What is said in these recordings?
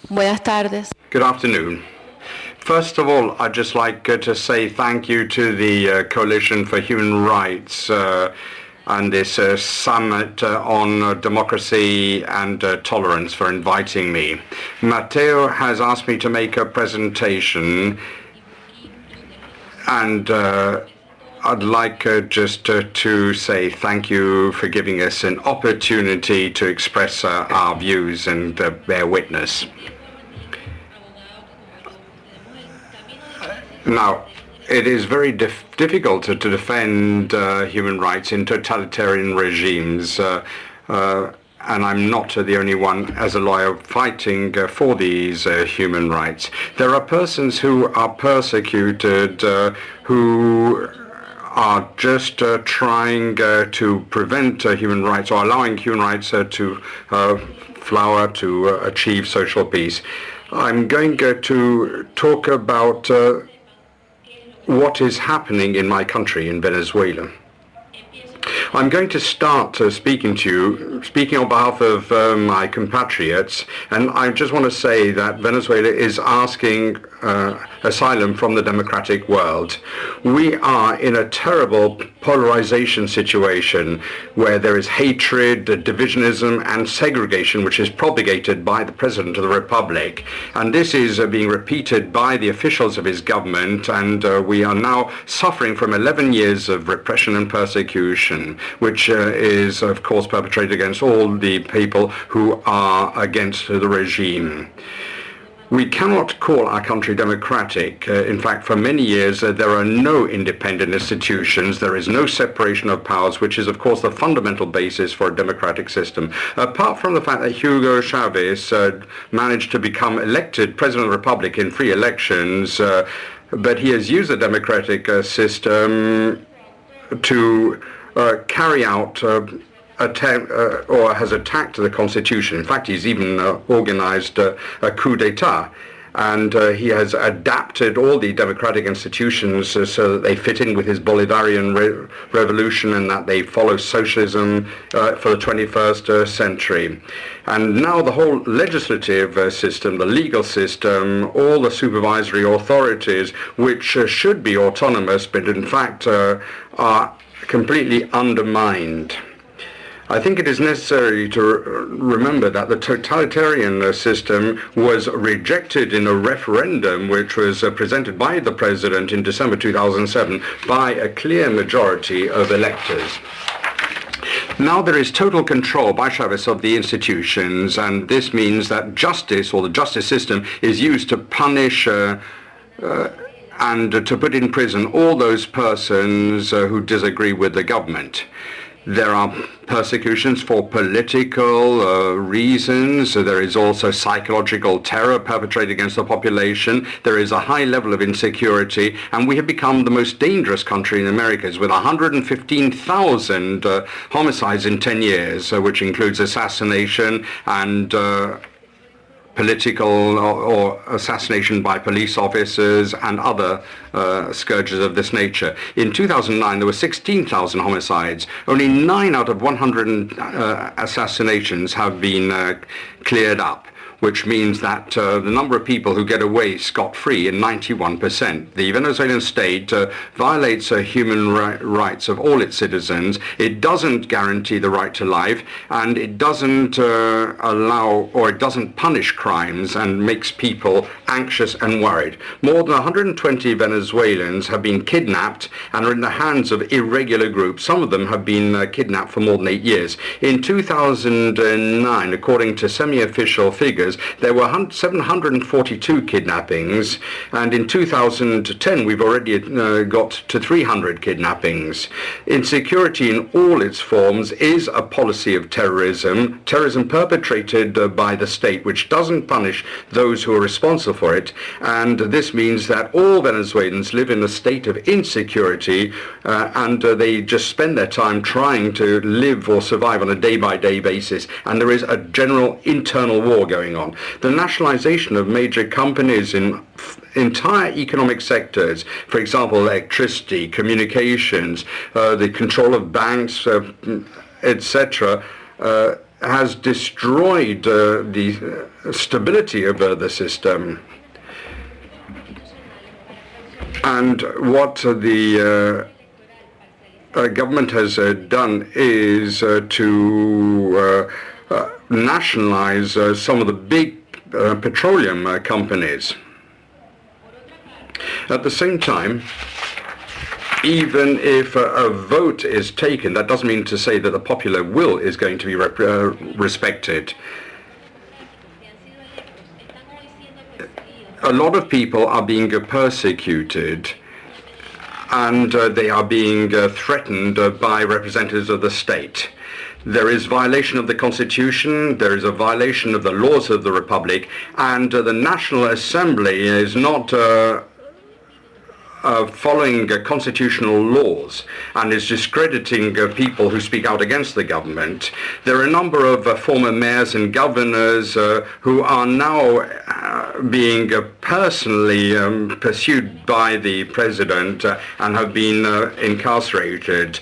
Buenas tardes. Good afternoon. First of all, I'd just like to say thank you to the Coalition for Human Rights and this summit on democracy and tolerance for inviting me. Matteo has asked me to make a presentation, and I'd like just to say thank you for giving us an opportunity to express our views and bear witness. Now, it is very difficult to defend human rights in totalitarian regimes, and I'm not the only one as a lawyer fighting for these human rights. There are persons who are persecuted, who are just trying to prevent human rights or allowing human rights to flower, to achieve social peace. I'm going to talk about what is happening in my country, in Venezuela. I'm going to start speaking on behalf of my compatriots, and I just want to say that Venezuela is asking asylum from the democratic world. We are in a terrible polarization situation where there is hatred, divisionism, and segregation, which is propagated by the President of the Republic. And this is being repeated by the officials of his government, and we are now suffering from 11 years of repression and persecution, which is, of course, perpetrated against all the people who are against the regime. We cannot call our country democratic. In fact, for many years, there are no independent institutions. There is no separation of powers, which is, of course, the fundamental basis for a democratic system. Apart from the fact that Hugo Chavez managed to become elected President of the Republic in free elections, but he has used the democratic system to carry out or has attacked the constitution. In fact, he's even organized a coup d'etat, and he has adapted all the democratic institutions so that they fit in with his Bolivarian revolution and that they follow socialism for the 21st century. And now the whole legislative system, the legal system, all the supervisory authorities, which should be autonomous, but in fact are completely undermined. I think it is necessary to remember that the totalitarian system was rejected in a referendum which was presented by the president in December 2007 by a clear majority of electors. Now there is total control by Chavez of the institutions, and this means that justice, or the justice system, is used to punish and to put in prison all those persons who disagree with the government. There are persecutions for political reasons. There is also psychological terror perpetrated against the population. There is a high level of insecurity, and we have become the most dangerous country in the Americas, with 115,000 homicides in 10 years, which includes assassination and political or assassination by police officers and other scourges of this nature. In 2009, there were 16,000 homicides. Only 9 out of 100 assassinations have been cleared up, which means that the number of people who get away scot-free is 91%. The Venezuelan state violates human rights of all its citizens. It doesn't guarantee the right to life, and it doesn't allow, or it doesn't punish crimes, and makes people anxious and worried. More than 120 Venezuelans have been kidnapped and are in the hands of irregular groups. Some of them have been kidnapped for more than 8 years. In 2009, according to semi-official figures, there were 742 kidnappings, and in 2010 we've already got to 300 kidnappings. Insecurity in all its forms is a policy of terrorism perpetrated by the state, which doesn't punish those who are responsible for it, and this means that all Venezuelans live in a state of insecurity, and they just spend their time trying to live or survive on a day-by-day basis, and there is a general internal war going on. The nationalization of major companies in entire economic sectors, for example, electricity, communications, the control of banks, etc., has destroyed the stability of the system. And what the government has done is to nationalize some of the big petroleum companies. At the same time, even if a vote is taken, that doesn't mean to say that the popular will is going to be respected. A lot of people are being persecuted, and they are being threatened by representatives of the state. There is violation of the Constitution, there is a violation of the laws of the Republic, and the National Assembly is not following constitutional laws and is discrediting people who speak out against the government. There are a number of former mayors and governors who are now being personally pursued by the president and have been incarcerated.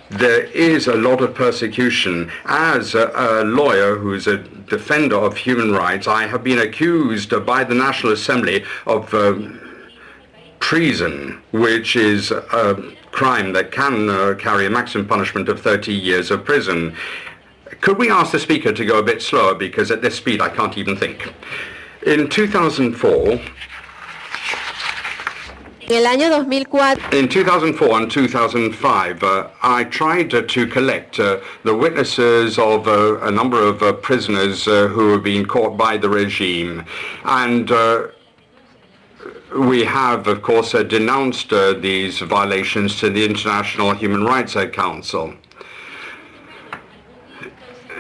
There is a lot of persecution. As a lawyer who's a defender of human rights, I have been accused by the National Assembly of treason, which is a crime that can carry a maximum punishment of 30 years of prison. Could we ask the speaker to go a bit slower, because at this speed I can't even think. In 2004, in 2004 and 2005, I tried to collect the witnesses of a number of prisoners who have been caught by the regime. And we have, of course, denounced these violations to the International Human Rights Council.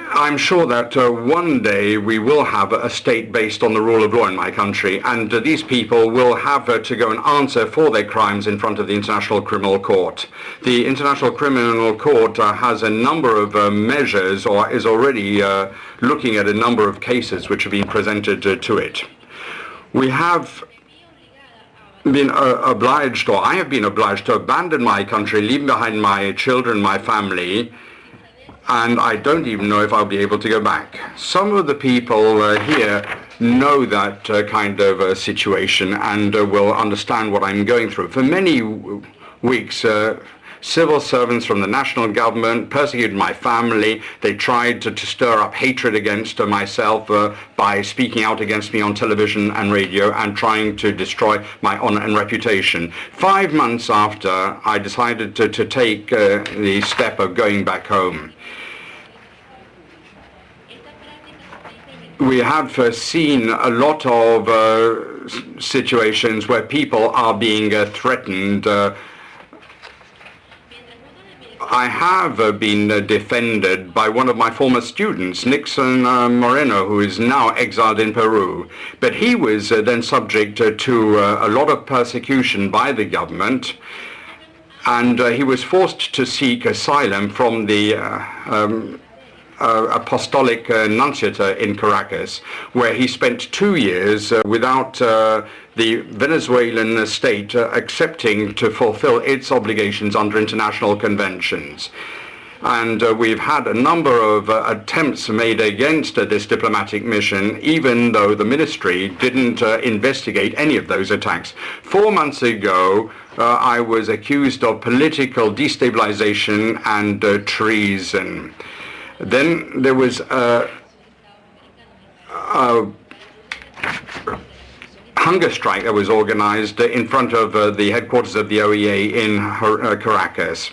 I'm sure that one day we will have a state based on the rule of law in my country, and these people will have to go and answer for their crimes in front of the International Criminal Court. The International Criminal Court has a number of measures, or is already looking at a number of cases which have been presented to it. We have been obliged, or I have been obliged, to abandon my country, leaving behind my children, my family, and I don't even know if I'll be able to go back. Some of the people here know that kind of situation and will understand what I'm going through. For many weeks, civil servants from the national government persecuted my family. They tried to stir up hatred against myself by speaking out against me on television and radio and trying to destroy my honor and reputation. 5 months after, I decided to take the step of going back home. We have seen a lot of situations where people are being threatened. I have been defended by one of my former students, Nixon Moreno, who is now exiled in Peru. But he was then subject to a lot of persecution by the government, and he was forced to seek asylum from the apostolic nunciate in Caracas, where he spent 2 years without the Venezuelan state accepting to fulfill its obligations under international conventions. And we've had a number of attempts made against this diplomatic mission, even though the ministry didn't investigate any of those attacks. 4 months ago, I was accused of political destabilization and treason. Then there was a hunger strike that was organized in front of the headquarters of the OEA in Caracas.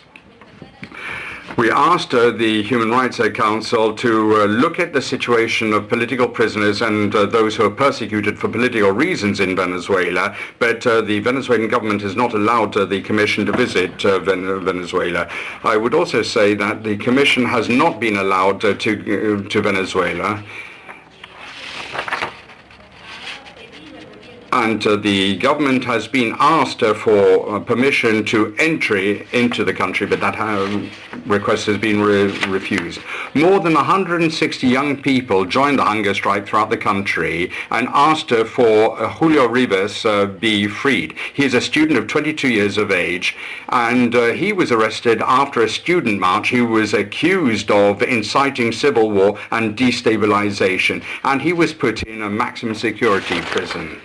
We asked the Human Rights Council to look at the situation of political prisoners and those who are persecuted for political reasons in Venezuela, but the Venezuelan government has not allowed the Commission to visit Venezuela. I would also say that the Commission has not been allowed to Venezuela. And the government has been asked for permission to entry into the country, but that request has been refused. More than 160 young people joined the hunger strike throughout the country and asked for Julio Rivas be freed. He is a student of 22 years of age, and he was arrested after a student march. He was accused of inciting civil war and destabilization, and he was put in a maximum security prison.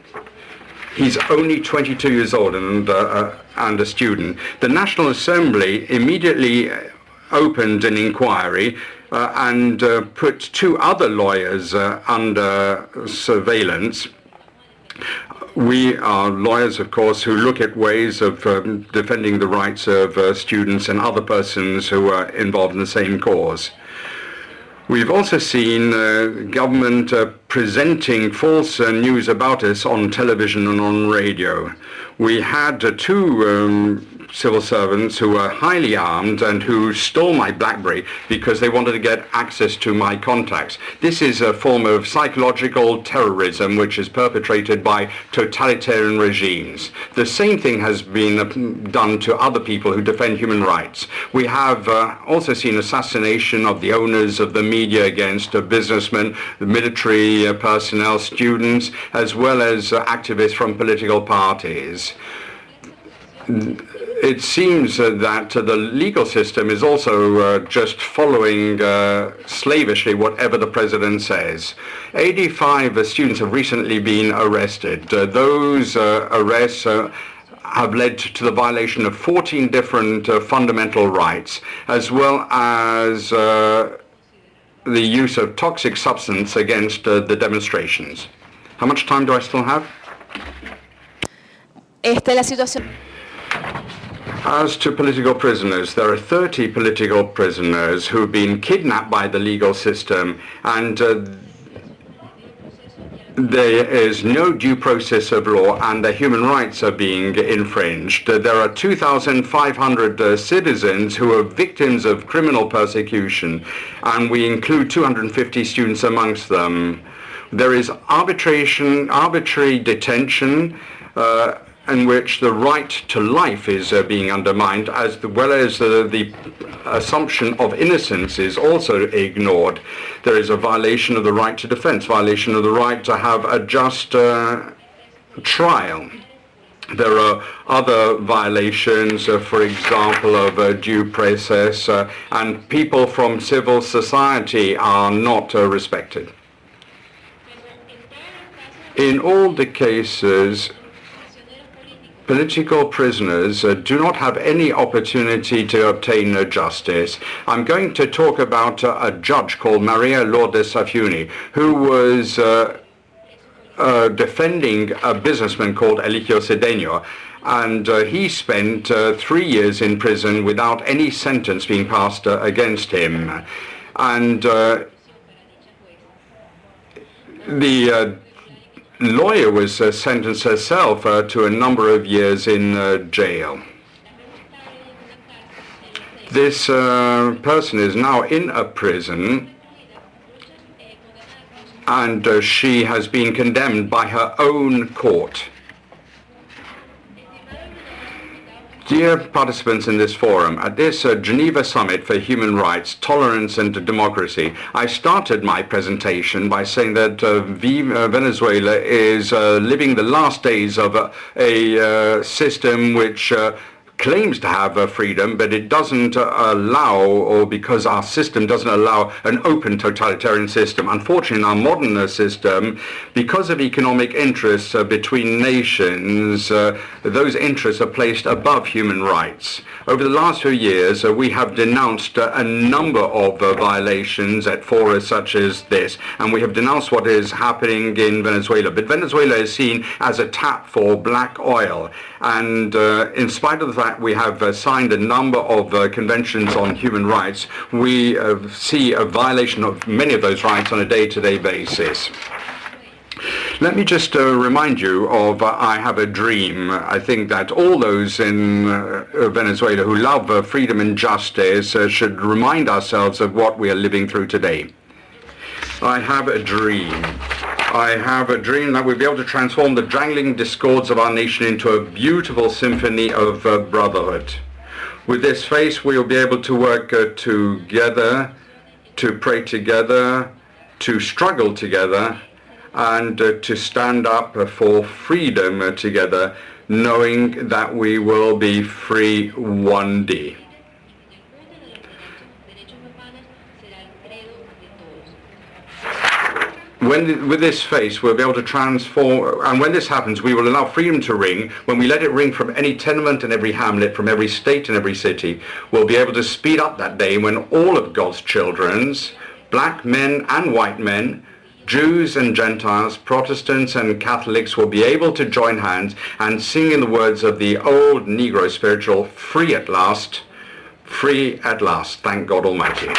He's only 22 years old and a student. The National Assembly immediately opened an inquiry and put two other lawyers under surveillance. We are lawyers, of course, who look at ways of defending the rights of students and other persons who are involved in the same cause. We've also seen government presenting false news about us on television and on radio. We had two civil servants who were highly armed and who stole my BlackBerry because they wanted to get access to my contacts. This is a form of psychological terrorism which is perpetrated by totalitarian regimes. The same thing has been done to other people who defend human rights. We have also seen assassination of the owners of the media against businessmen, military personnel, students, as well as activists from political parties. It seems that the legal system is also just following slavishly whatever the president says. 85 students have recently been arrested. Those arrests have led to the violation of 14 different fundamental rights, as well as the use of toxic substance against the demonstrations. How much time do I still have? La situación. As to political prisoners, there are 30 political prisoners who have been kidnapped by the legal system, and there is no due process of law, and their human rights are being infringed. There are 2,500 citizens who are victims of criminal persecution, and we include 250 students amongst them. There is arbitrary detention, in which the right to life is being undermined, as well as the assumption of innocence is also ignored. There is a violation of the right to defense, violation of the right to have a just trial. There are other violations, for example, of due process, and people from civil society are not respected. In all the cases, political prisoners do not have any opportunity to obtain justice. I'm going to talk about a judge called Maria Lourdes Safiuni, who was defending a businessman called Eligio Cedeno, and he spent 3 years in prison without any sentence being passed against him. And the lawyer was sentenced herself to a number of years in jail. This person is now in a prison, and she has been condemned by her own court. Dear participants in this forum, at this Geneva Summit for Human Rights, Tolerance and Democracy, I started my presentation by saying that Venezuela is living the last days of a system which claims to have freedom, but it doesn't allow, or because our system doesn't allow, an open totalitarian system. Unfortunately, in our modern system, because of economic interests between nations, those interests are placed above human rights. Over the last few years, we have denounced a number of violations at fora such as this, and we have denounced what is happening in Venezuela. But Venezuela is seen as a tap for black oil, and in spite of the fact we have signed a number of conventions on human rights, we see a violation of many of those rights on a day-to-day basis. Let me just remind you of I Have a Dream. I think that all those in Venezuela who love freedom and justice should remind ourselves of what we are living through today. I have a dream. I have a dream that we'll be able to transform the jangling discords of our nation into a beautiful symphony of brotherhood. With this faith, we'll be able to work together, to pray together, to struggle together, and to stand up for freedom together, knowing that we will be free one day. With this faith, we'll be able to transform, and when this happens, we will allow freedom to ring. When we let it ring from any tenement and every hamlet, from every state and every city, we'll be able to speed up that day when all of God's children, black men and white men, Jews and Gentiles, Protestants and Catholics, will be able to join hands and sing in the words of the old Negro spiritual, free at last, thank God Almighty.